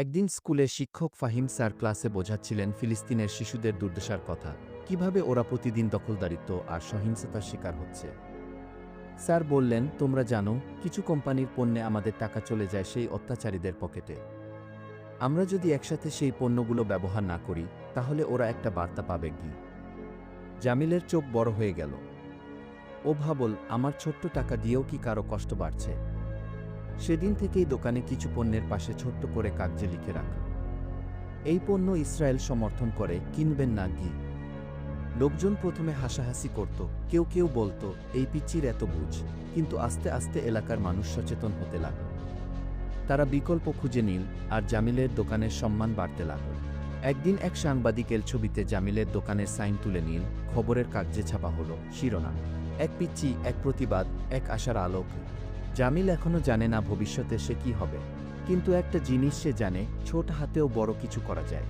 একদিন স্কুলে শিক্ষক ফাহিম স্যার ক্লাসে বোঝাচ্ছিলেন ফিলিস্তিনের শিশুদের দুর্দশার কথা, কিভাবে ওরা প্রতিদিন দখলদারিত্ব আর সহিংসতার শিকার হচ্ছে। স্যার বললেন, তোমরা জানো, কিছু কোম্পানির পণ্যে আমাদের টাকা চলে যায় সেই অত্যাচারীদের পকেটে। আমরা যদি একসাথে সেই পণ্যগুলো ব্যবহার না করি, তাহলে ওরা একটা বার্তা পাবে কি? জামিলের চোখ বড় হয়ে গেল। ও ভাবল, আমার ছোট্ট টাকা দিয়েও কি কারো কষ্ট বাড়ছে? সেদিন থেকেই দোকানে কিছু পণ্যের পাশে ছোট্ট করে কাগজে লিখে রাখ, এই পণ্য ইসরায়েল সমর্থন করে, কিনবেন না ঘি। লোকজন প্রথমে হাসাহাসি করত, কেউ কেউ বলতো, এই পিচ্চির এত বুঝ। কিন্তু আস্তে আস্তে এলাকার মানুষ সচেতন হতে লাগল। তারা বিকল্প খুঁজে নিল, আর জামিলের দোকানের সম্মান বাড়তে লাগল। একদিন এক সাংবাদিকের ছবিতে জামিলের দোকানের সাইন তুলে নিল, খবরের কাগজে ছাপা হলো শিরোনাম, এক পিচ্চি, এক প্রতিবাদ, এক আশার আলোক। জামিল এখনো জানে না ভবিষ্যতে সে কি হবে, কিন্তু একটা জিনিস সে জানে, ছোট হাতেও বড় কিছু করা যায়।